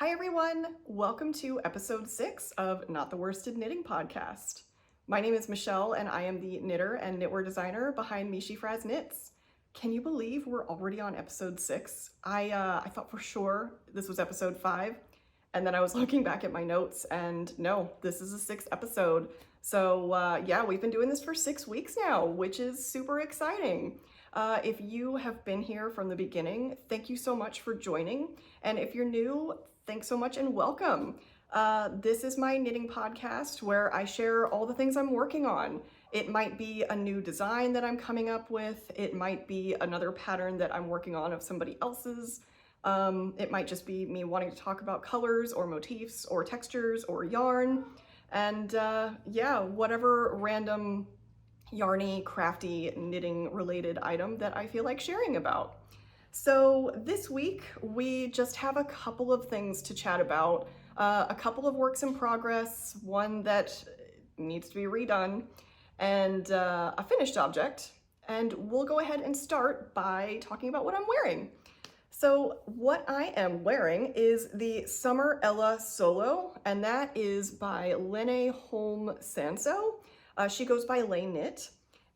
Hi everyone, welcome to episode 6 of Not the Worsted Knitting Podcast. My name is Michelle and I am the knitter and knitwear designer behind Mishi Fraz Knits. Can you believe we're already on episode 6? I thought for sure this was episode 5, and then I was looking back at my notes and no, this is the 6th episode. So yeah, we've been doing this for 6 weeks now, which is super exciting. If you have been here from the beginning, thank you so much for joining. And if you're new, thanks so much and welcome. This is my knitting podcast where I share all the things I'm working on. It might be a new design that I'm coming up with. It might be another pattern that I'm working on of somebody else's. It might just be me wanting to talk about colors or motifs or textures or yarn. And yeah, whatever random yarny, crafty, knitting related item that I feel like sharing about. So this week we just have a couple of things to chat about, a couple of works in progress, one that needs to be redone, and a finished object. And we'll go ahead and start by talking about what I'm wearing. So what I am wearing is the Summer Ella Solo, and that is by Lene Holm Sanso. She goes by Lane Knit,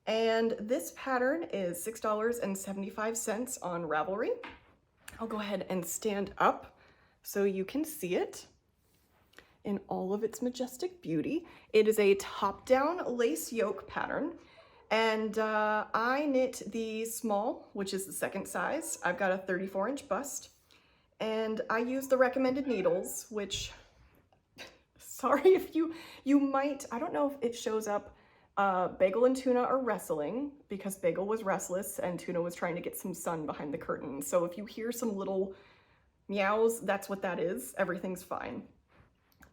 and this pattern is $6.75 on Ravelry. I'll go ahead and stand up so you can see it in all of its majestic beauty. It is a top-down lace yoke pattern, and I knit the small, which is the second size. I've got a 34-inch bust, and I use the recommended needles, which, sorry if you might, I don't know if it shows up. Bagel and Tuna are wrestling because Bagel was restless and Tuna was trying to get some sun behind the curtain. So if you hear some little meows, that's what that is. Everything's fine.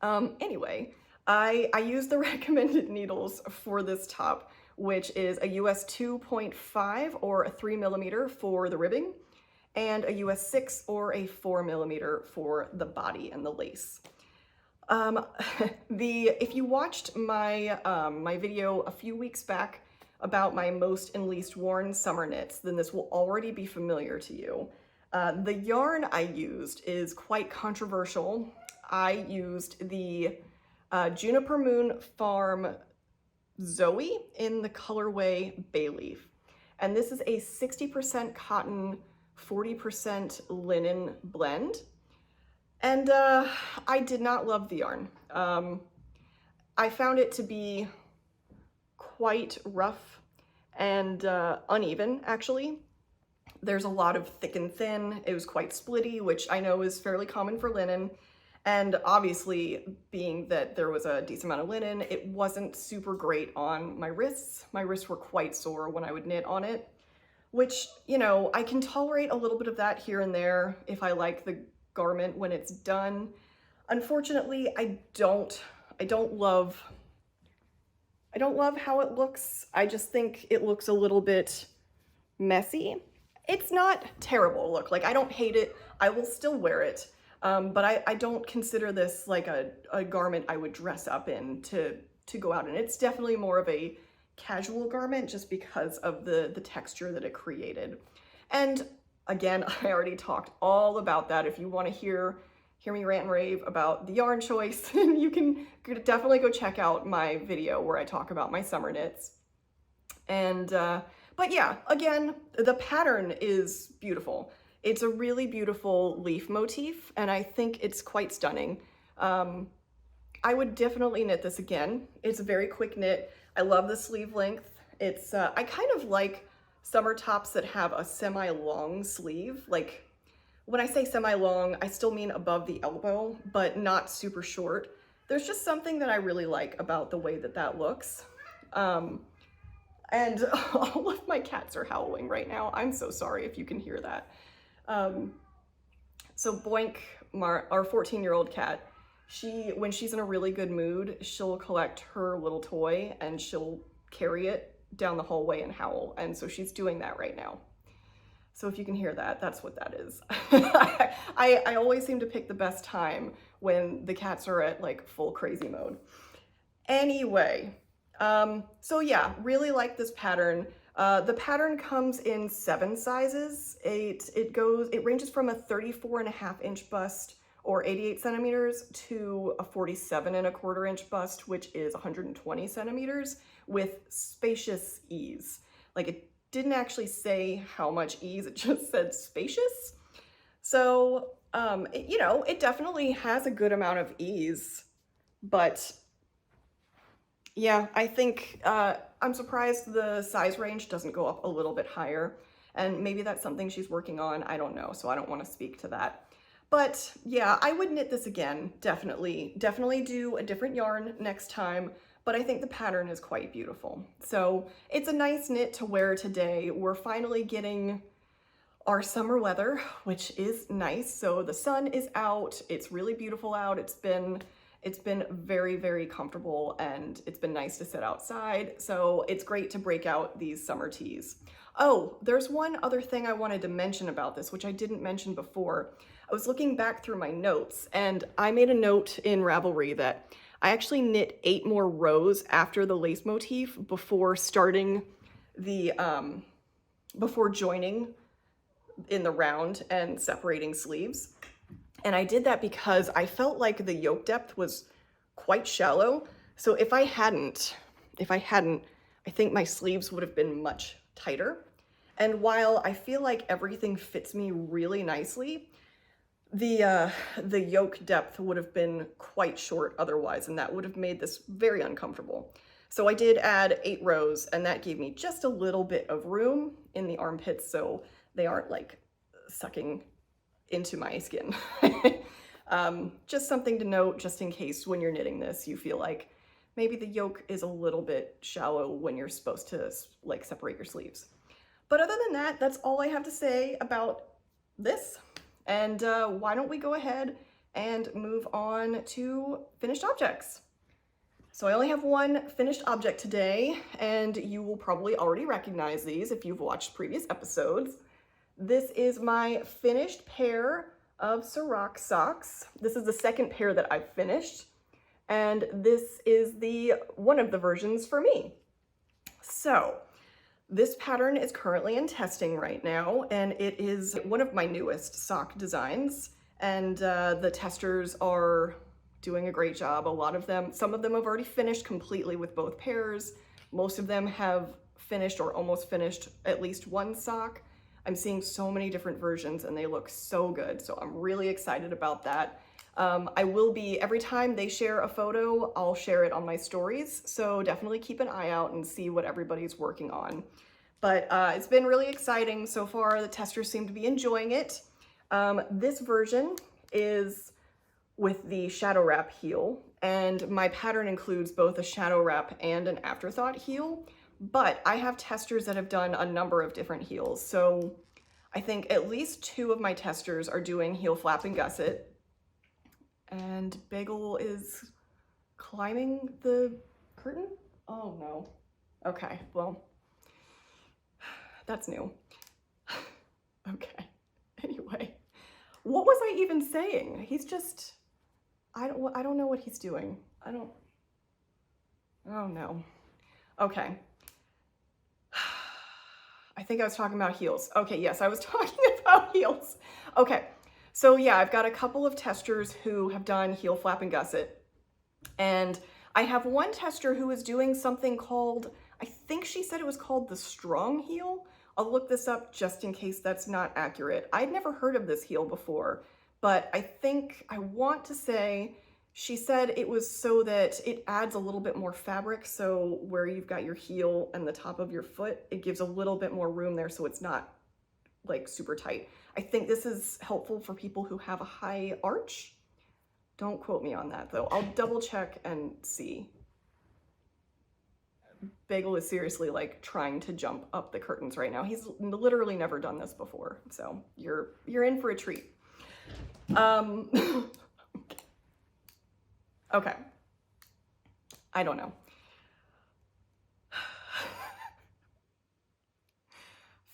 Anyway, I use the recommended needles for this top, which is a US 2.5 or a 3mm for the ribbing, and a US 6 or a 4mm for the body and the lace. If you watched my my video a few weeks back about my most and least worn summer knits, then this will already be familiar to you. The yarn I used is quite controversial. I used the Juniper Moon Farm Zooey in the colorway Bayleaf, and this is a 60% cotton, 40% linen blend. And I did not love the yarn. I found it to be quite rough and uneven, actually. There's a lot of thick and thin. It was quite splitty, which I know is fairly common for linen. And obviously, being that there was a decent amount of linen, it wasn't super great on my wrists. My wrists were quite sore when I would knit on it, which, you know, I can tolerate a little bit of that here and there if I like the garment when it's done. Unfortunately, I don't love how it looks. I just think it looks a little bit messy. It's not terrible look. Like, I don't hate it. I will still wear it. But I don't consider this like a garment I would dress up in to go out in. It's definitely more of a casual garment just because of the texture that it created. And again, I already talked all about that. If you want to hear me rant and rave about the yarn choice, then you can definitely go check out my video where I talk about my summer knits. And, but yeah, again, the pattern is beautiful. It's a really beautiful leaf motif, and I think it's quite stunning. I would definitely knit this again. It's a very quick knit. I love the sleeve length. It's, I kind of like summer tops that have a semi-long sleeve. Like, when I say semi-long, I still mean above the elbow, but not super short. There's just something that I really like about the way that that looks. And all of my cats are howling right now. I'm so sorry if you can hear that. So Boink, our 14-year-old cat, when she's in a really good mood, she'll collect her little toy and she'll carry it down the hallway and howl, and so she's doing that right now. So if you can hear that, that's what that is. I always seem to pick the best time when the cats are at like full crazy mode. Anyway, so yeah, really like this pattern. The pattern comes in 7 sizes. It ranges from a 34.5-inch bust or 88 centimeters to a 47¼ inch bust, which is 120 centimeters with spacious ease. Like, it didn't actually say how much ease, it just said spacious. So, you know, it definitely has a good amount of ease, but yeah, I think I'm surprised the size range doesn't go up a little bit higher, and maybe that's something she's working on. I don't know, so I don't want to speak to that. But yeah, I would knit this again, definitely. Definitely do a different yarn next time, but I think the pattern is quite beautiful. So it's a nice knit to wear today. We're finally getting our summer weather, which is nice. So the sun is out, it's really beautiful out. It's been very, very comfortable, and it's been nice to sit outside. So it's great to break out these summer tees. Oh, there's one other thing I wanted to mention about this, which I didn't mention before. I was looking back through my notes, and I made a note in Ravelry that I actually knit 8 more rows after the lace motif before starting the, before joining in the round and separating sleeves. And I did that because I felt like the yoke depth was quite shallow. So if I hadn't, I think my sleeves would have been much tighter. And while I feel like everything fits me really nicely, the yoke depth would have been quite short otherwise, and that would have made this very uncomfortable. So I did add 8 rows, and that gave me just a little bit of room in the armpits so they aren't like sucking into my skin. Just something to note, just in case when you're knitting this, you feel like maybe the yoke is a little bit shallow when you're supposed to like separate your sleeves. But other than that, that's all I have to say about this. And why don't we go ahead and move on to finished objects. So I only have one finished object today, and you will probably already recognize these if you've watched previous episodes. This is my finished pair of Siroc socks. This is the second pair that I've finished, and this is one of the versions for me. So this pattern is currently in testing right now, and it is one of my newest sock designs, and the testers are doing a great job. Some of them have already finished completely with both pairs. Most of them have finished or almost finished at least one sock. I'm seeing so many different versions, and they look so good, so I'm really excited about that. I will be, every time they share a photo, I'll share it on my stories, so definitely keep an eye out and see what everybody's working on. But it's been really exciting so far. The testers seem to be enjoying it. This version is with the shadow wrap heel, and my pattern includes both a shadow wrap and an afterthought heel. But I have testers that have done a number of different heels. So I think at least 2 of my testers are doing heel flap and gusset. And Bagel is climbing the curtain? Oh no. Okay, well, that's new. Okay, anyway. What was I even saying? He's just, I don't know what he's doing. Oh no. Okay. I think I was talking about heels. Okay, yes, I was talking about heels. Okay, so yeah, I've got a couple of testers who have done heel flap and gusset. And I have one tester who is doing something called, I think she said it was called the strong heel. I'll look this up just in case that's not accurate. I'd never heard of this heel before, but I want to say she said it was so that it adds a little bit more fabric, so where you've got your heel and the top of your foot, it gives a little bit more room there so it's not like super tight. I think this is helpful for people who have a high arch. Don't quote me on that though. I'll double check and see. Bagel is seriously like trying to jump up the curtains right now. He's literally never done this before, so you're in for a treat. Okay. I don't know.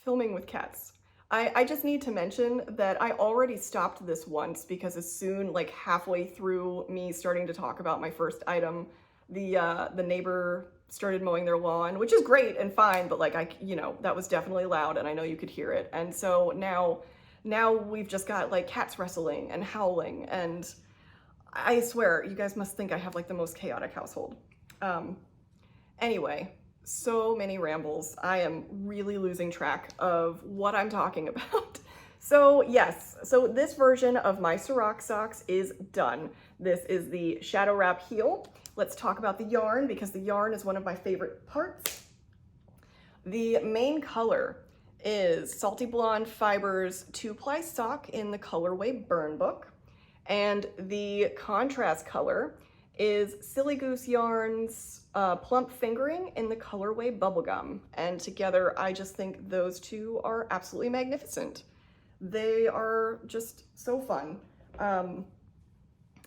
Filming with cats. I just need to mention that I already stopped this once because as soon, like halfway through me starting to talk about my first item, the neighbor started mowing their lawn, which is great and fine, but like that was definitely loud and I know you could hear it. And so now now we've just got like cats wrestling and howling, and I swear, you guys must think I have like the most chaotic household. Anyway, so many rambles. I am really losing track of what I'm talking about. So yes, so this version of my Siroc Socks is done. This is the Shadow Wrap heel. Let's talk about the yarn, because the yarn is one of my favorite parts. The main color is Salty Blonde Fibers 2-ply sock in the colorway Burn Book. And the contrast color is Silly Goose Yarns Plump Fingering in the colorway Bubblegum. And together, I just think those two are absolutely magnificent. They are just so fun.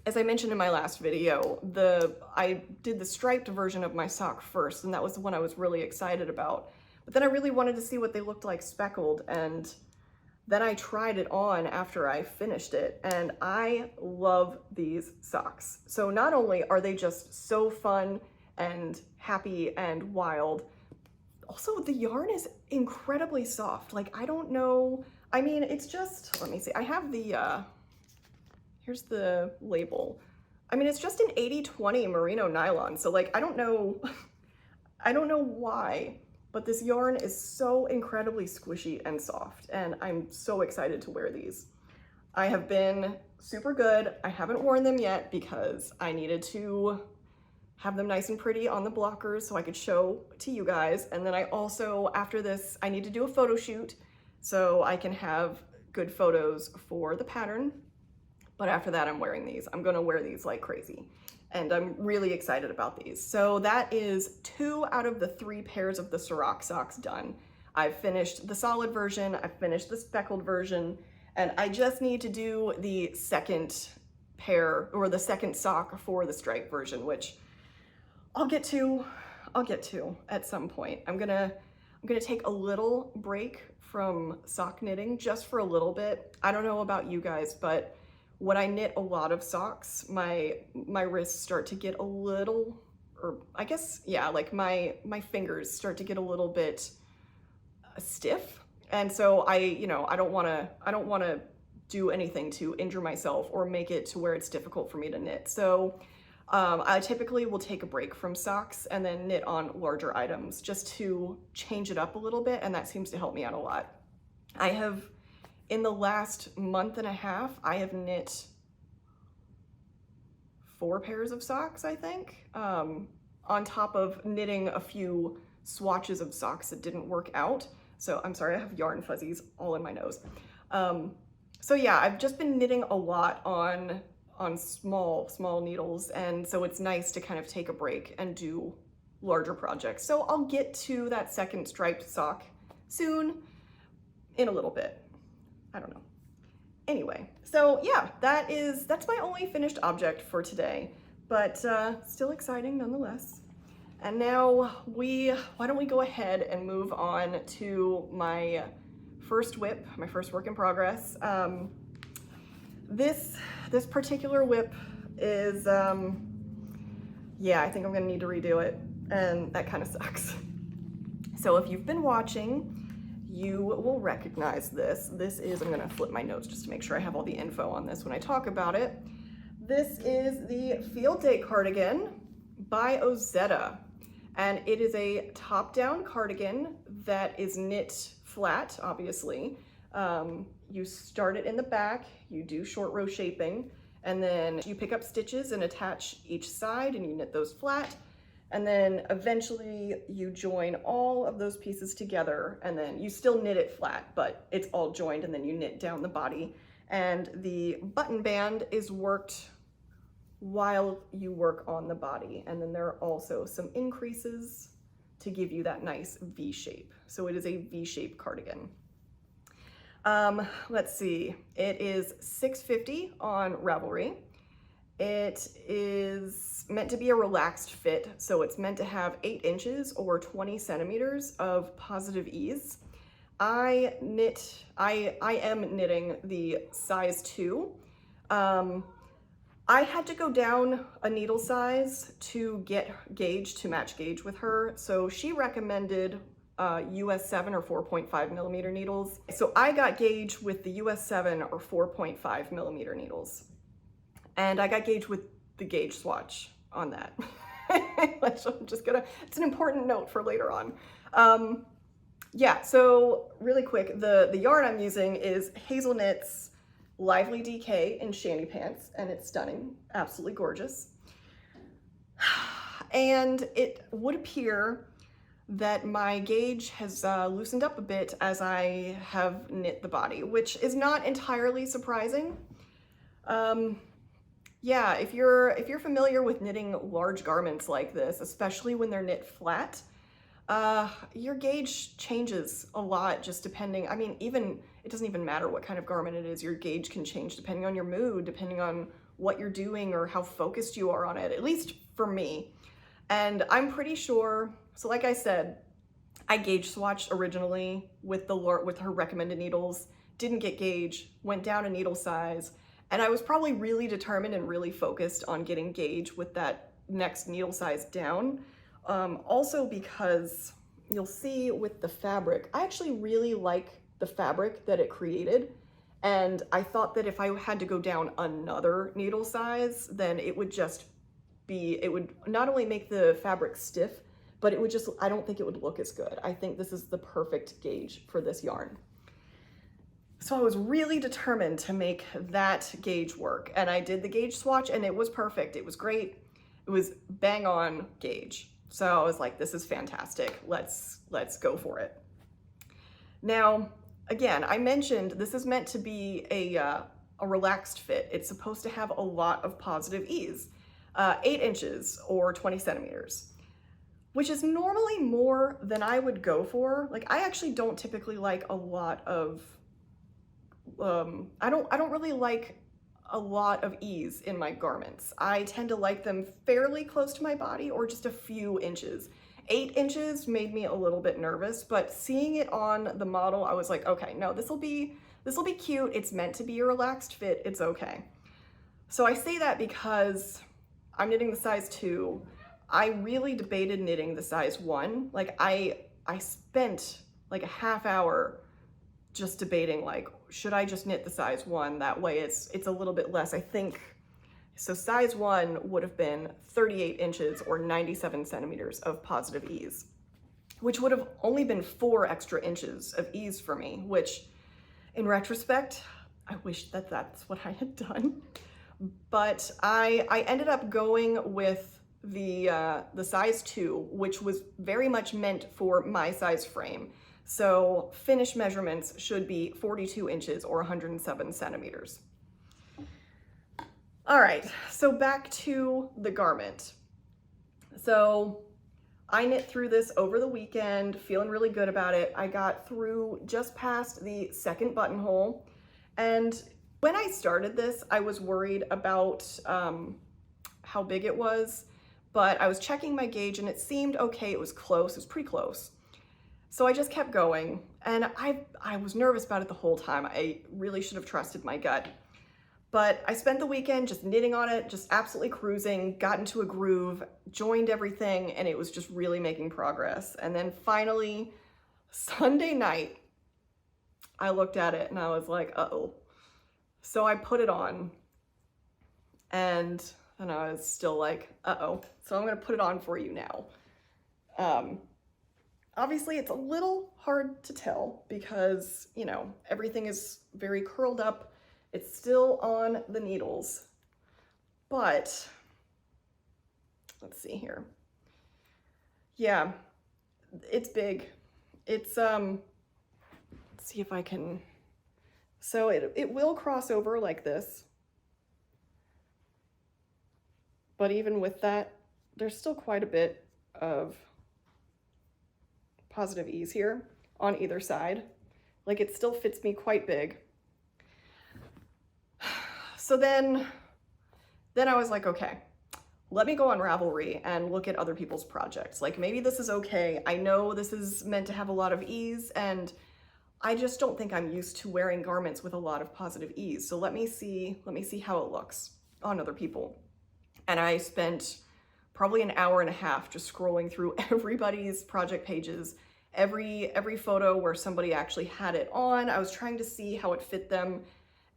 As I mentioned in my last video, I did the striped version of my sock first, and that was the one I was really excited about. But then I really wanted to see what they looked like speckled, and then I tried it on after I finished it, and I love these socks. So not only are they just so fun and happy and wild, also the yarn is incredibly soft. Like, I don't know, I mean, it's just, let me see, I have the, here's the label. I mean, it's just an 80/20 merino nylon. So like, I don't know, I don't know why, but this yarn is so incredibly squishy and soft, and I'm so excited to wear these. I have been super good. I haven't worn them yet because I needed to have them nice and pretty on the blockers so I could show to you guys. And then I also, after this, I need to do a photo shoot so I can have good photos for the pattern. But after that, I'm wearing these. I'm gonna wear these like crazy. And I'm really excited about these. So that is 2 out of the 3 pairs of the Siroc Socks done. I've finished the solid version, I've finished the speckled version, and I just need to do the second pair, or the second sock for the stripe version, which I'll get to at some point. I'm gonna take a little break from sock knitting just for a little bit. I don't know about you guys, but when I knit a lot of socks, my wrists start to get a little, or I guess, yeah, like my fingers start to get a little bit stiff. And so I don't wanna do anything to injure myself or make it to where it's difficult for me to knit. So I typically will take a break from socks and then knit on larger items just to change it up a little bit, and that seems to help me out a lot. I have, in the last month and a half, I have knit 4 pairs of socks, I think, on top of knitting a few swatches of socks that didn't work out. So I'm sorry, I have yarn fuzzies all in my nose. So yeah, I've just been knitting a lot on small needles, and so it's nice to kind of take a break and do larger projects. So I'll get to that second striped sock soon, in a little bit. I don't know. Anyway, so yeah, that's my only finished object for today, but still exciting nonetheless. And now why don't we go ahead and move on to my first WIP, my first work in progress. This particular WIP is, yeah, I think I'm gonna need to redo it, and that kind of sucks. So if you've been watching, you will recognize this. This is, I'm gonna flip my notes just to make sure I have all the info on this when I talk about it. This is the Field Day Cardigan by Ozetta, and it is a top-down cardigan that is knit flat, obviously. You start it in the back, you do short row shaping, and then you pick up stitches and attach each side and you knit those flat. And then eventually you join all of those pieces together, and then you still knit it flat, but it's all joined, and then you knit down the body. And the button band is worked while you work on the body. And then there are also some increases to give you that nice V shape. So it is a V-shaped cardigan. Let's see, it is $6.50 on Ravelry. It is meant to be a relaxed fit, so it's meant to have 8 inches or 20 centimeters of positive ease. I am knitting the size 2. I had to go down a needle size to get gauge, to match gauge with her, so she recommended US 7 or 4.5 millimeter needles. So I got gauge with the US 7 or 4.5 millimeter needles. And I got gauge with the gauge swatch on that. I'm just gonna, it's an important note for later on. Yeah, so really quick, the yarn I'm using is Hazel Knits Lively DK in Shannypants, and it's stunning, absolutely gorgeous. And it would appear that my gauge has loosened up a bit as I have knit the body, which is not entirely surprising. Yeah, if you're familiar with knitting large garments like this, especially when they're knit flat, your gauge changes a lot just depending, I mean, even, it doesn't even matter what kind of garment it is, your gauge can change depending on your mood, depending on what you're doing or how focused you are on it, at least for me. And I'm pretty sure, so like I said, I gauge swatched originally with her recommended needles, didn't get gauge, went down a needle size, and I was probably really determined and really focused on getting gauge with that next needle size down. Also because you'll see with the fabric, I actually really like the fabric that it created. And I thought that if I had to go down another needle size, then it would just be, it would not only make the fabric stiff, but it would just, I don't think it would look as good. I think this is the perfect gauge for this yarn. So I was really determined to make that gauge work, and I did the gauge swatch and it was perfect. It was great. It was bang on gauge. So I was like, this is fantastic. Let's go for it. Now, again, I mentioned this is meant to be a relaxed fit. It's supposed to have a lot of positive ease, 8 inches or 20 centimeters, which is normally more than I would go for. Like, I actually don't typically like a lot of, I don't really like a lot of ease in my garments. I tend to like them fairly close to my body or just a few inches. 8 inches made me a little bit nervous, but seeing it on the model, I was like, okay, no, this will be cute. It's meant to be a relaxed fit. It's okay. So I say that because I'm knitting the size 2. I really debated knitting the size 1. Like I spent like a half hour just debating, like, should I just knit the size 1? That way it's a little bit less, I think. So size 1 would have been 38 inches or 97 centimeters of positive ease, which would have only been 4 extra inches of ease for me, which in retrospect, I wish that that's what I had done. But I ended up going with the size 2, which was very much meant for my size frame. So finished measurements should be 42 inches or 107 centimeters. All right, so back to the garment. So I knit through this over the weekend, feeling really good about it. I got through just past the second buttonhole. And when I started this, I was worried about how big it was, but I was checking my gauge and it seemed okay. It was close, it was pretty close. So I just kept going, and I was nervous about it the whole time. I really should have trusted my gut. But I spent the weekend just knitting on it, just absolutely cruising, got into a groove, joined everything, and it was just really making progress. And then finally, Sunday night, I looked at it and I was like, uh-oh. So I put it on, and I was still like, uh-oh. So I'm gonna put it on for you now. Obviously, it's a little hard to tell because, you know, everything is very curled up. It's still on the needles, but let's see here. Yeah, it's big. It's, let's see if I can, so it will cross over like this, but even with that, there's still quite a bit of positive ease here on either side. Like, it still fits me quite big. So then I was like, okay, let me go on Ravelry and look at other people's projects. Like, maybe this is okay. I know this is meant to have a lot of ease, and I just don't think I'm used to wearing garments with a lot of positive ease. So let me see how it looks on other people. And I spent probably an hour and a half just scrolling through everybody's project pages every photo where somebody actually had it on, I was trying to see how it fit them.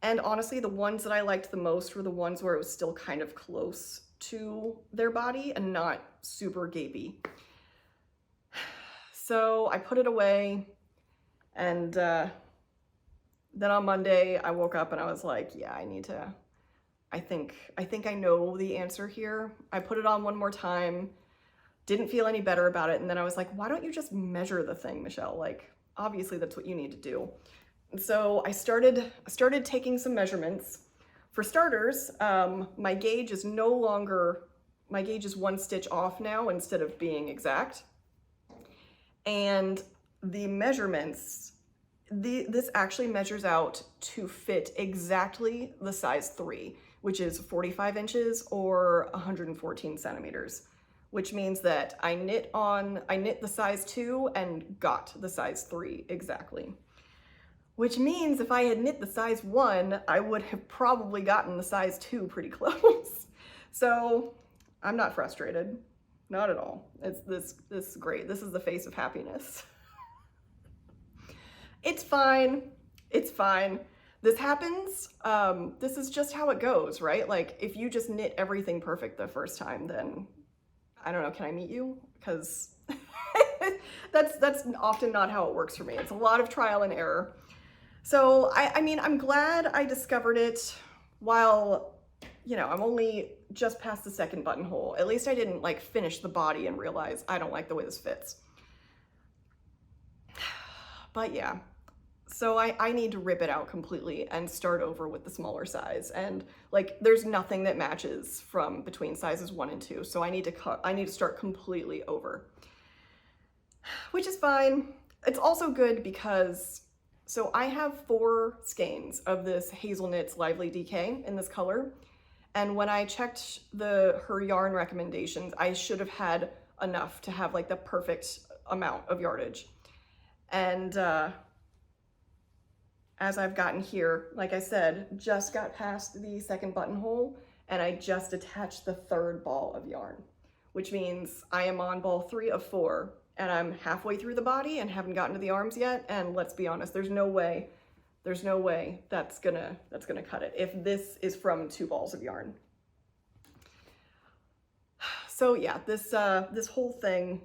And honestly, the ones that I liked the most were the ones where it was still kind of close to their body and not super gapey. So I put it away, and then on Monday I woke up and I was like, yeah, I think I know the answer here. I put it on one more time, didn't feel any better about it, and then I was like, why don't you just measure the thing, Michelle? Like, obviously that's what you need to do. And so I started taking some measurements. For starters, my gauge is one stitch off now instead of being exact. And the measurements, this actually measures out to fit exactly the size 3, which is 45 inches or 114 centimeters, which means that I knit the size 2 and got the size 3 exactly. Which means if I had knit the size 1, I would have probably gotten the size 2 pretty close. So I'm not frustrated, not at all. This is great. This is the face of happiness. It's fine. It's fine. This happens. This is just how it goes, right? Like, if you just knit everything perfect the first time, then I don't know, can I meet you? Because that's often not how it works for me. It's a lot of trial and error. So I mean, I'm glad I discovered it while, I'm only just past the second buttonhole. At least I didn't like finish the body and realize I don't like the way this fits. But yeah, so I need to rip it out completely and start over with the smaller size. And like, there's nothing that matches from between sizes 1 and 2. So I need to start completely over, which is fine. It's also good because, so I have 4 skeins of this Hazel Knits Lively DK in this color. And when I checked her yarn recommendations, I should have had enough to have like the perfect amount of yardage. And as I've gotten here, like I said, just got past the second buttonhole and I just attached the 3rd ball of yarn, which means I am on ball 3 of 4 and I'm halfway through the body and haven't gotten to the arms yet. And let's be honest, there's no way that's gonna cut it if this is from 2 balls of yarn. So yeah, this whole thing,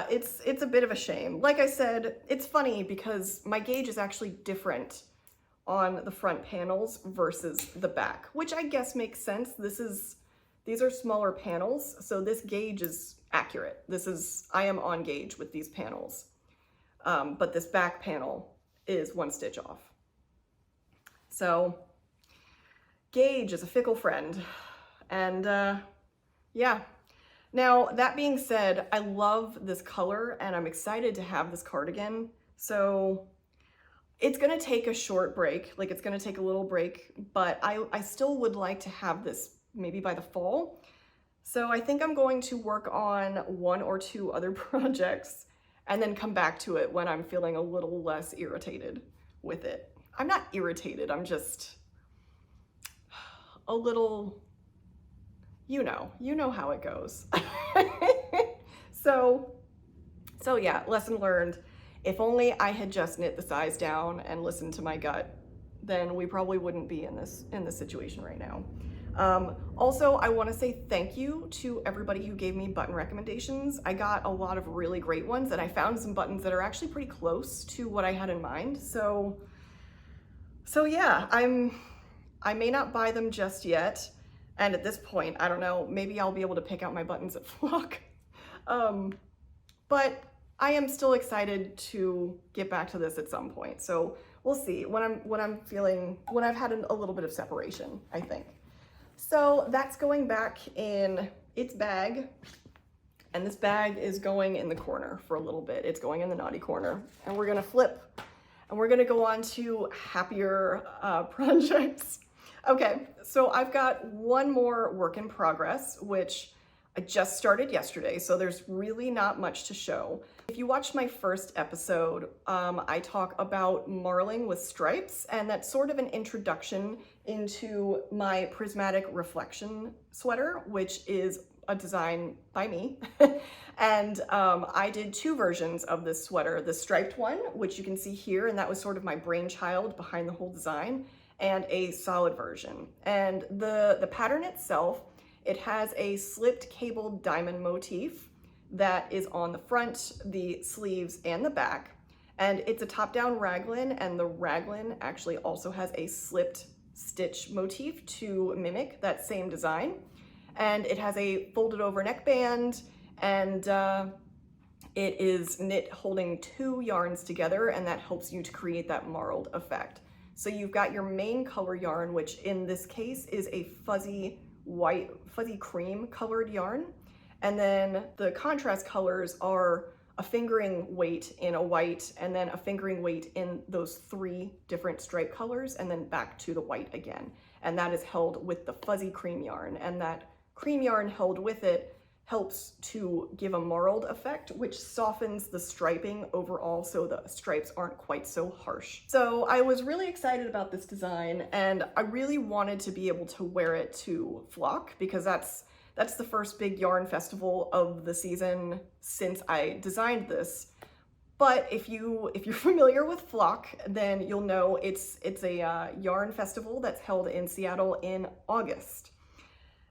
it's a bit of a shame. Like I said, it's funny because my gauge is actually different on the front panels versus the back, which I guess makes sense. These are smaller panels, so this gauge is accurate. I am on gauge with these panels. But this back panel is 1 stitch off. So gauge is a fickle friend. And yeah. Now, that being said, I love this color and I'm excited to have this cardigan. So it's gonna take a short break, like it's gonna take a little break, but I still would like to have this maybe by the fall. So I think I'm going to work on 1 or 2 other projects and then come back to it when I'm feeling a little less irritated with it. I'm not irritated, I'm just a little, you know how it goes. So yeah, lesson learned. If only I had just knit the size down and listened to my gut, then we probably wouldn't be in this situation right now. Also, I want to say thank you to everybody who gave me button recommendations. I got a lot of really great ones and I found some buttons that are actually pretty close to what I had in mind. So yeah, I may not buy them just yet. And at this point, I don't know, maybe I'll be able to pick out my buttons at Flock. But I am still excited to get back to this at some point. So we'll see when I've had a little bit of separation, I think. So that's going back in its bag. And this bag is going in the corner for a little bit. It's going in the naughty corner. And we're gonna flip and we're gonna go on to happier projects. Okay, so I've got one more work in progress, which I just started yesterday, so there's really not much to show. If you watched my first episode, I talk about marling with stripes, and that's sort of an introduction into my Prismatic Reflection sweater, which is a design by me. And I did two versions of this sweater, the striped one, which you can see here, and that was sort of my brainchild behind the whole design, and a solid version. And the pattern itself, it has a slipped cabled diamond motif that is on the front, the sleeves, and the back. And it's a top-down raglan, and the raglan actually also has a slipped stitch motif to mimic that same design. And it has a folded over neckband, and it is knit holding two yarns together, and that helps you to create that marled effect. So you've got your main color yarn, which in this case is a fuzzy white, fuzzy cream colored yarn. And then the contrast colors are a fingering weight in a white, and then a fingering weight in those three different stripe colors, and then back to the white again. And that is held with the fuzzy cream yarn, and that cream yarn held with it helps to give a marled effect, which softens the striping overall so the stripes aren't quite so harsh. So I was really excited about this design, and I really wanted to be able to wear it to Flock, because that's the first big yarn festival of the season since I designed this. But if you're familiar with Flock, then you'll know it's a yarn festival that's held in Seattle in August.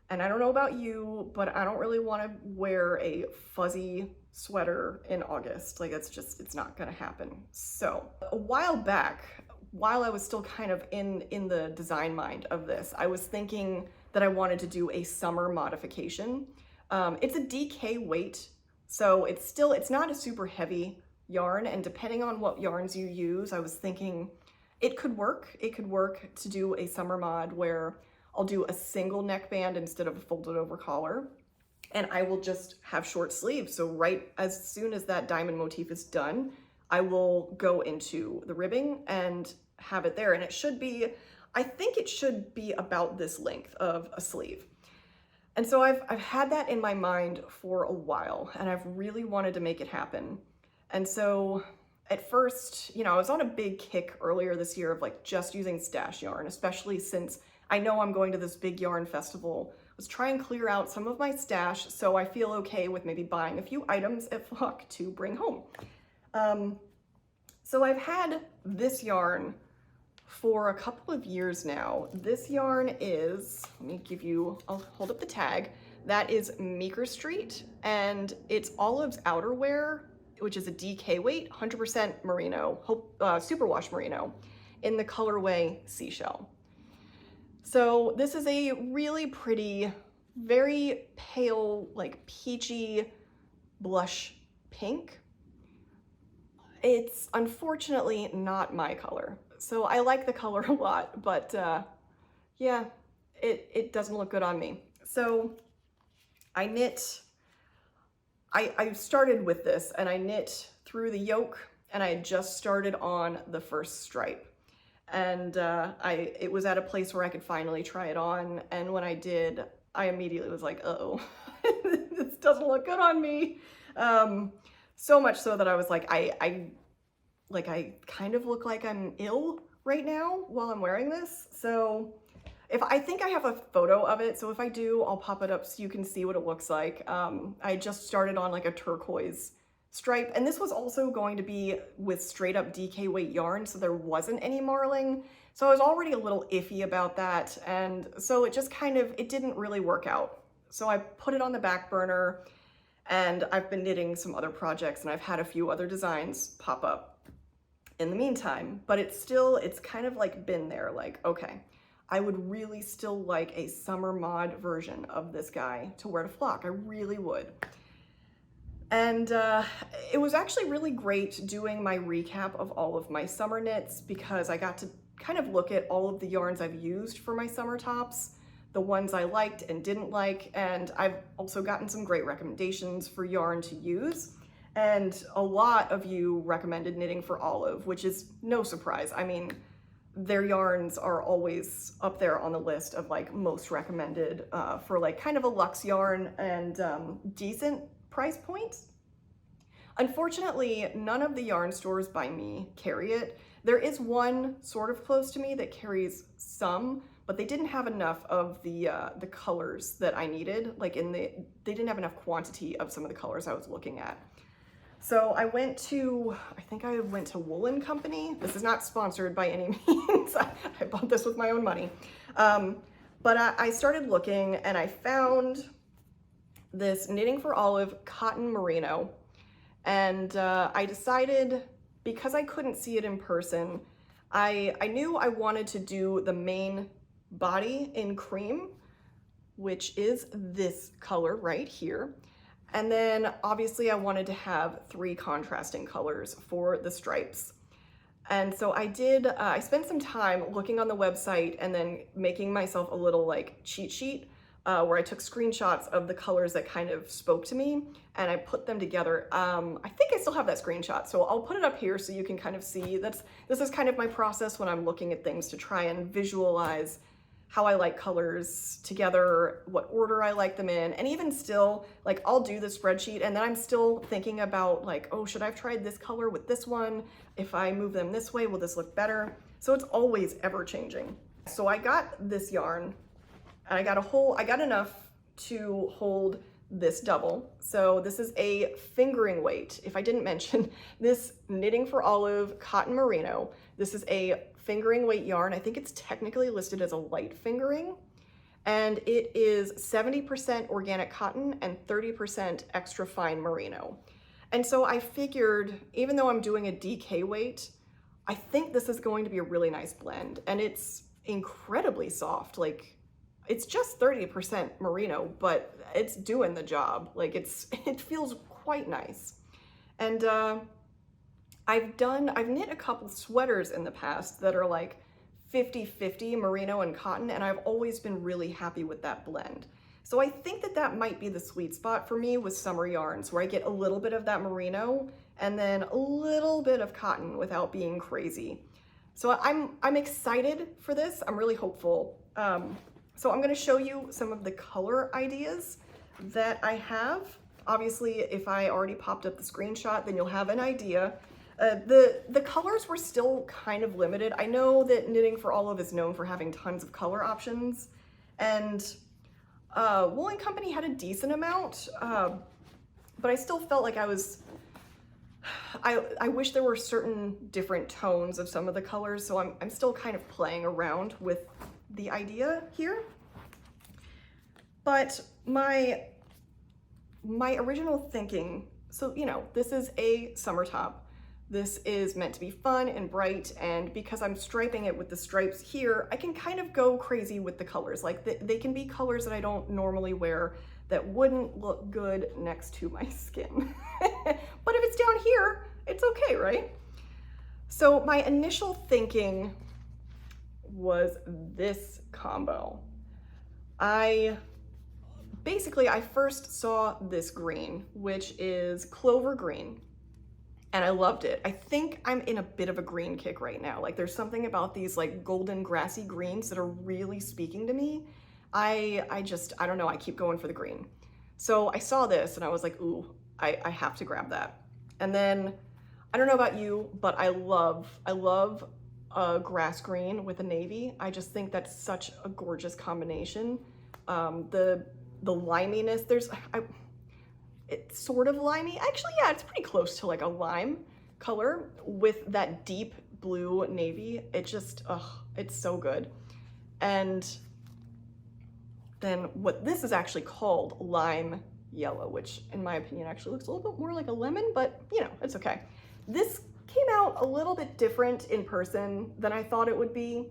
And I don't know about you, but I don't really want to wear a fuzzy sweater in August. Like, it's not gonna happen. So a while back, while I was still kind of in the design mind of this, I was thinking that I wanted to do a summer modification. It's a DK weight, so it's not a super heavy yarn, and depending on what yarns you use, I was thinking it could work. It could work to do a summer mod where I'll do a single neckband instead of a folded over collar, and I will just have short sleeves. So right as soon as that diamond motif is done, I will go into the ribbing and have it there. And it should be, I think it should be about this length of a sleeve. And so I've had that in my mind for a while, and I've really wanted to make it happen. And so at first, I was on a big kick earlier this year of like just using stash yarn, especially since I know I'm going to this big yarn festival. I was trying to clear out some of my stash so I feel okay with maybe buying a few items at Flock to bring home. So I've had this yarn for a couple of years now. This yarn is, I'll hold up the tag. That is Meeker Street, and it's Olive's outerwear, which is a DK weight, 100% merino, superwash merino, in the colorway Seashell. So this is a really pretty, very pale, like peachy blush pink. It's unfortunately not my color. So I like the color a lot, but yeah, it doesn't look good on me. So I started with this, and I knit through the yoke, and I had just started on the first stripe. And it was at a place where I could finally try it on, and when I did, I immediately was like, uh-oh, this doesn't look good on me. So much so that I was like, I kind of look like I'm ill right now while I'm wearing this. So I think I have a photo of it, so if I do, I'll pop it up so you can see what it looks like. I just started on like a turquoise stripe, and this was also going to be with straight up DK weight yarn, so there wasn't any marling. So I was already a little iffy about that, and so it just it didn't really work out. So I put it on the back burner, and I've been knitting some other projects, and I've had a few other designs pop up in the meantime, but it's kind of like been there, like, okay, I would really still like a summer mod version of this guy to wear to Flock. I really would. And it was actually really great doing my recap of all of my summer knits, because I got to kind of look at all of the yarns I've used for my summer tops, the ones I liked and didn't like, and I've also gotten some great recommendations for yarn to use. And a lot of you recommended knitting for Olive, which is no surprise. I mean, their yarns are always up there on the list of like most recommended for like kind of a luxe yarn and decent price points. Unfortunately, none of the yarn stores by me carry it. There is one sort of close to me that carries some, but they didn't have enough of the colors that I needed. Like they didn't have enough quantity of some of the colors I was looking at. So I went to, I think I went to Woolen Company. This is not sponsored by any means. I bought this with my own money. But I started looking and I found this Knitting for Olive cotton merino. And I decided, because I couldn't see it in person, I knew I wanted to do the main body in cream, which is this color right here. And then obviously I wanted to have 3 contrasting colors for the stripes. And so I did, I spent some time looking on the website and then making myself a little like cheat sheet where I took screenshots of the colors that kind of spoke to me and I put them together. I think I still have that screenshot, so I'll put it up here so you can kind of see. This is kind of my process when I'm looking at things, to try and visualize how I like colors together, what order I like them in, and even still, like I'll do the spreadsheet and then I'm still thinking about like, oh, should I have tried this color with this one? If I move them this way, will this look better? So it's always ever changing. So I got this yarn and I got enough to hold this double. So this is a fingering weight. If I didn't mention, this Knitting for Olive cotton merino, this is a fingering weight yarn. I think it's technically listed as a light fingering, and it is 70% organic cotton and 30% extra fine merino. And so I figured, even though I'm doing a DK weight, I think this is going to be a really nice blend, and it's incredibly soft. Like, it's just 30% merino, but it's doing the job. Like, it feels quite nice. And I've knit a couple sweaters in the past that are like 50-50 merino and cotton, and I've always been really happy with that blend. So I think that might be the sweet spot for me with summer yarns, where I get a little bit of that merino and then a little bit of cotton without being crazy. So I'm excited for this. I'm really hopeful. So I'm gonna show you some of the color ideas that I have. Obviously, if I already popped up the screenshot, then you'll have an idea. The colors were still kind of limited. I know that Knitting for Olive is known for having tons of color options, and Woolen Company had a decent amount, but I still felt like I wish there were certain different tones of some of the colors, so I'm still kind of playing around with the idea here. But my original thinking, so this is a summer top. This is meant to be fun and bright, and because I'm striping it with the stripes here, I can kind of go crazy with the colors. Like they can be colors that I don't normally wear that wouldn't look good next to my skin. But if it's down here, it's okay, right? So my initial thinking was this combo. I first saw this green, which is clover green, and I loved it. I think I'm in a bit of a green kick right now. Like, there's something about these like golden grassy greens that are really speaking to me. I don't know, I keep going for the green. So I saw this and I was like, ooh, I have to grab that. And then, I don't know about you, but I love a grass green with a navy. I just think that's such a gorgeous combination. The liminess, it's sort of limey. Actually, yeah, it's pretty close to like a lime color with that deep blue navy. It just, it's so good. And then what this is actually called lime yellow, which in my opinion actually looks a little bit more like a lemon, but it's okay. This came out a little bit different in person than I thought it would be.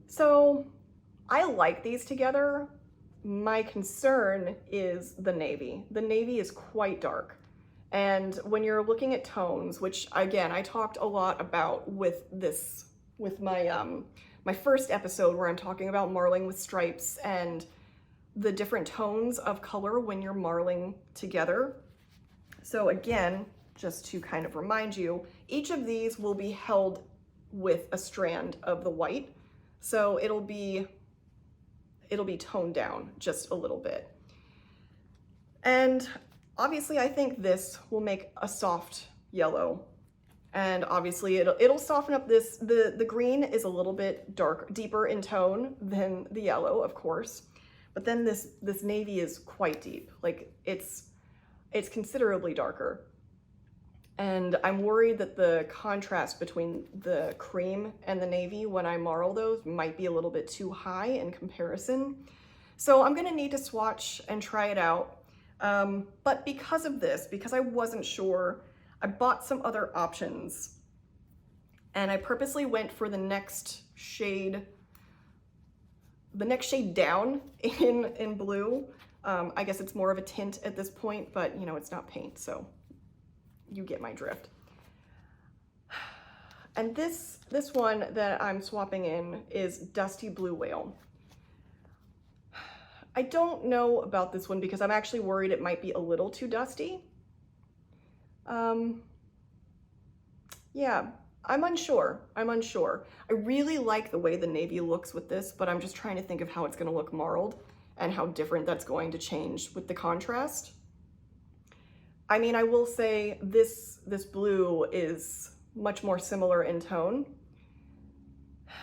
So I like these together. My concern is the navy. The navy is quite dark. And when you're looking at tones, which again, I talked a lot about with my, my first episode where I'm talking about marling with stripes and the different tones of color when you're marling together. So again, just to kind of remind you, each of these will be held with a strand of the white. So it'll be toned down just a little bit. And obviously I think this will make a soft yellow And obviously it'll soften up this, the green is a little bit deeper in tone than the yellow, of course. But then this navy is quite deep. Like it's considerably darker. And I'm worried that the contrast between the cream and the navy when I marl those might be a little bit too high in comparison. So I'm gonna need to swatch and try it out. But because of this, because I wasn't sure, I bought some other options and I purposely went for the next shade down in blue. I guess it's more of a tint at this point, but you know, it's not paint, so you get my drift. And this one that I'm swapping in is Dusty Blue Whale. I don't know about this one because I'm actually worried it might be a little too dusty. Yeah, I'm unsure. I really like the way the navy looks with this, but I'm just trying to think of how it's gonna look marled and how different that's going to change with the contrast. I mean, I will say this blue is much more similar in tone.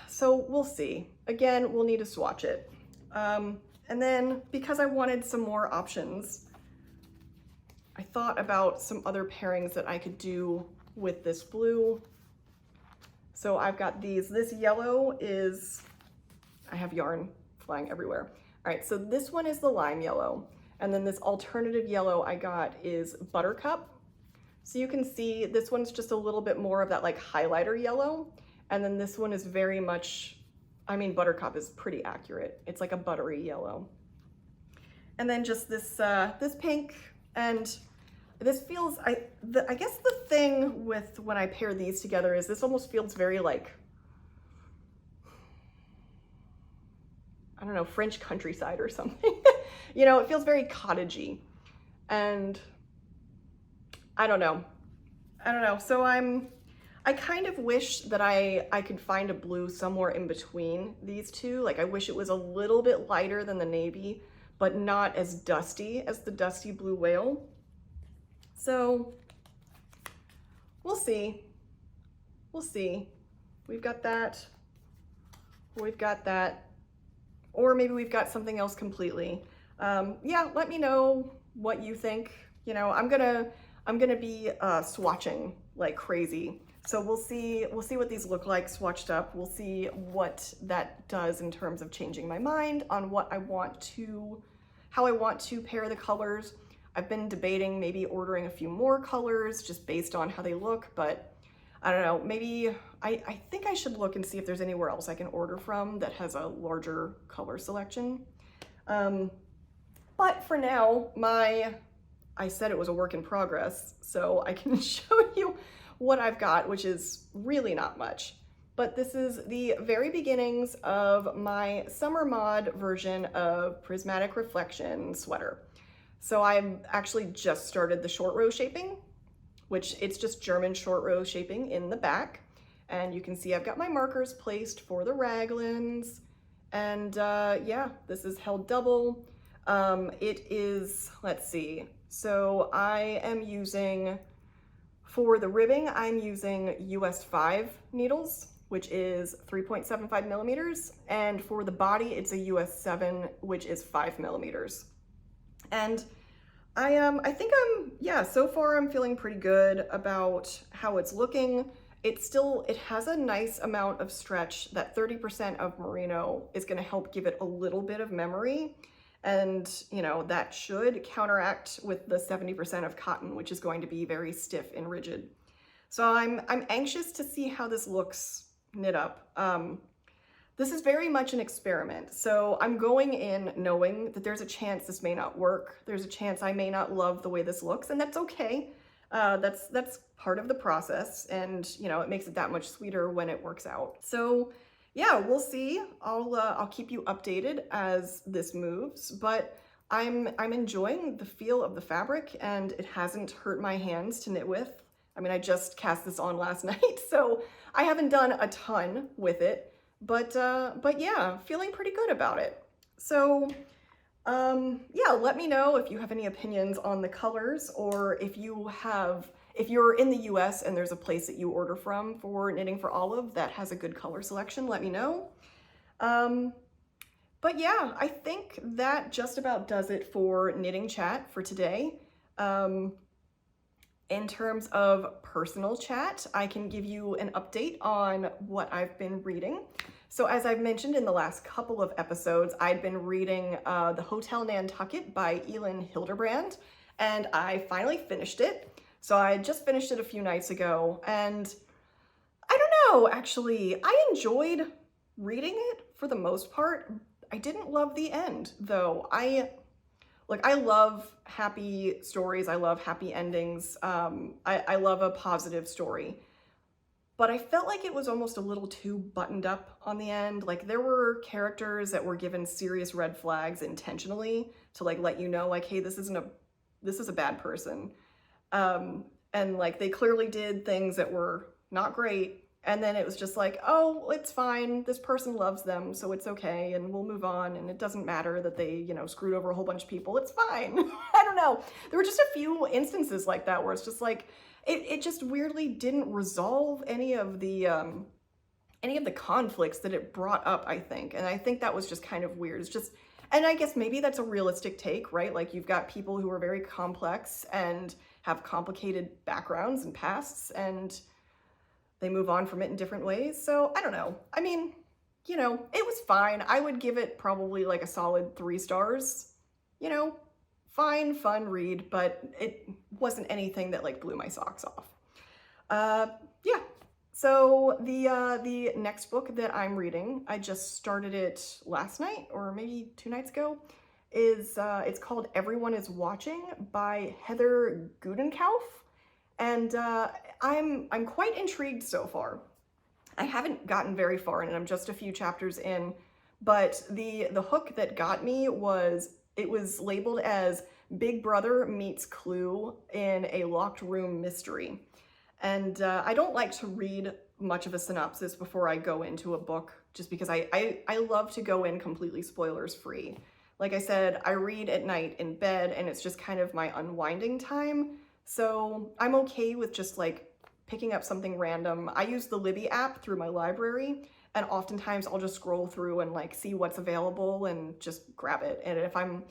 So we'll see. Again, we'll need to swatch it. And then because I wanted some more options, I thought about some other pairings that I could do with this blue. So I've got these. This yellow is, I have yarn flying everywhere. All right, so this one is the lime yellow. And then this alternative yellow I got is Buttercup. So you can see this one's just a little bit more of that like highlighter yellow. And then this one is very much, I mean, Buttercup is pretty accurate. It's like a buttery yellow. And then just this, this pink, and this feels, I guess the thing with when I pair these together is this almost feels very like, I don't know, French countryside or something. You know, it feels very cottagey. And I don't know. So I kind of wish that I could find a blue somewhere in between these two. Like I wish it was a little bit lighter than the navy, but not as dusty as the Dusty Blue Whale. So we'll see. We've got that. Or maybe we've got something else completely. Yeah, let me know what you think. You know, I'm gonna be swatching like crazy. So we'll see what these look like swatched up. We'll see what that does in terms of changing my mind on what how I want to pair the colors. I've been debating maybe ordering a few more colors just based on how they look, but I don't know, maybe I think I should look and see if there's anywhere else I can order from that has a larger color selection. But for now, I said it was a work in progress, so I can show you what I've got, which is really not much. But this is the very beginnings of my summer mod version of Prismatic Reflection sweater. So I've actually just started the short row shaping, which it's just German short row shaping in the back. And you can see I've got my markers placed for the raglans. And yeah, this is held double. It is, let's see. So I am using, for the ribbing, I'm using US 5 needles, which is 3.75 millimeters. And for the body, it's a US 7, which is 5 millimeters. And I think yeah, so far I'm feeling pretty good about how it's looking. It has a nice amount of stretch. That 30% of merino is gonna help give it a little bit of memory. And you know, that should counteract with the 70% of cotton, which is going to be very stiff and rigid. So I'm anxious to see how this looks knit up. This is very much an experiment. So I'm going in knowing that there's a chance this may not work. There's a chance I may not love the way this looks, and that's okay. That's part of the process, and you know, it makes it that much sweeter when it works out. So yeah, we'll see. I'll keep you updated as this moves, but I'm enjoying the feel of the fabric, and it hasn't hurt my hands to knit with. I mean, I just cast this on last night, so I haven't done a ton with it, but yeah, feeling pretty good about it. So yeah, let me know if you have any opinions on the colors, or if if you're in the US and there's a place that you order from for Knitting for Olive that has a good color selection, let me know. But yeah, I think that just about does it for knitting chat for today. In terms of personal chat, I can give you an update on what I've been reading. So as I've mentioned in the last couple of episodes, I'd been reading The Hotel Nantucket by Elin Hilderbrand, and I finally finished it. So I just finished it a few nights ago, and I don't know, actually, I enjoyed reading it for the most part. I didn't love the end, though. I love happy stories. I love happy endings. I love a positive story. But I felt like it was almost a little too buttoned up on the end. Like, there were characters that were given serious red flags intentionally to like let you know, like, hey, this is a bad person. And like they clearly did things that were not great. And then it was just like, oh, it's fine. This person loves them, so it's okay, and we'll move on. And it doesn't matter that they, you know, screwed over a whole bunch of people. It's fine. I don't know. There were just a few instances like that where it's just like, it just weirdly didn't resolve any of the conflicts that it brought up, I think. And I think that was just kind of weird. It's just, and I guess maybe that's a realistic take, right? Like, you've got people who are very complex and have complicated backgrounds and pasts, and they move on from it in different ways. So I don't know. I mean, you know, it was fine. I would give it probably like a solid 3 stars. You know, fine, fun read, but it wasn't anything that like blew my socks off. Yeah. So the next book that I'm reading, I just started it last night or maybe 2 nights ago, is it's called Everyone is Watching by Heather Gudenkauf. And I'm quite intrigued so far. I haven't gotten very far in it. I'm just a few chapters in, but the hook that got me was, it was labeled as Big Brother meets Clue in a locked room mystery. And I don't like to read much of a synopsis before I go into a book, just because I love to go in completely spoilers free. Like I said, I read at night in bed, and it's just kind of my unwinding time. So I'm okay with just like picking up something random. I use the Libby app through my library, and oftentimes I'll just scroll through and like see what's available and just grab it. And if I'm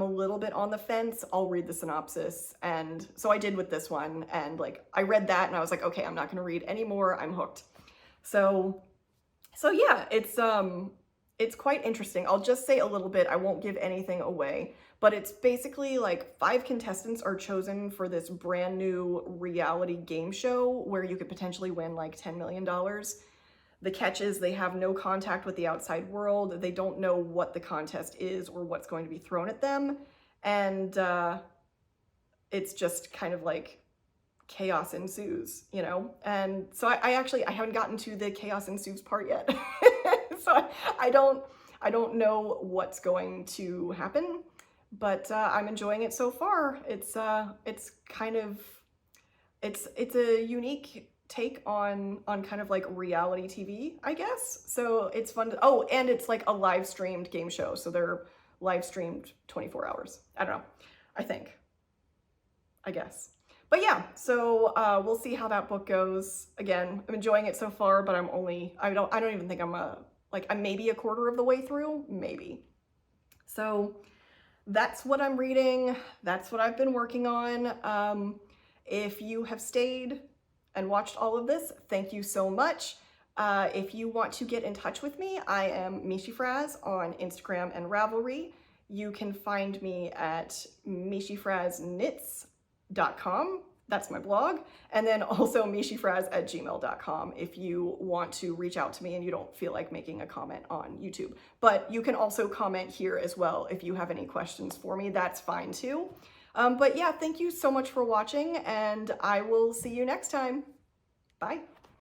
a little bit on the fence, I'll read the synopsis. And so I did with this one, and like I read that and I was like, okay, I'm not gonna read anymore, I'm hooked. So yeah, it's quite interesting. I'll just say a little bit, I won't give anything away, but it's basically like 5 contestants are chosen for this brand new reality game show where you could potentially win like $10 million. The catch is they have no contact with the outside world. They don't know what the contest is or what's going to be thrown at them. And it's just kind of like chaos ensues, you know? And so I haven't gotten to the chaos ensues part yet. So I don't know what's going to happen, but I'm enjoying it so far. It's kind of, it's a unique take on kind of like reality TV, I guess. So it's fun to, oh, and it's like a live streamed game show. So they're live streamed 24 hours. I don't know, I guess. But yeah, so we'll see how that book goes. Again, I'm enjoying it so far, but I don't even think I'm maybe a quarter of the way through, maybe. So that's what I'm reading. That's what I've been working on. If you have stayed and watched all of this, thank you so much. If you want to get in touch with me, I am Mishifraz on Instagram and Ravelry. You can find me at mishifrazknits.com. That's my blog. And then also mishifraz@gmail.com if you want to reach out to me and you don't feel like making a comment on YouTube. But you can also comment here as well if you have any questions for me. That's fine too. But yeah, thank you so much for watching, and I will see you next time. Bye.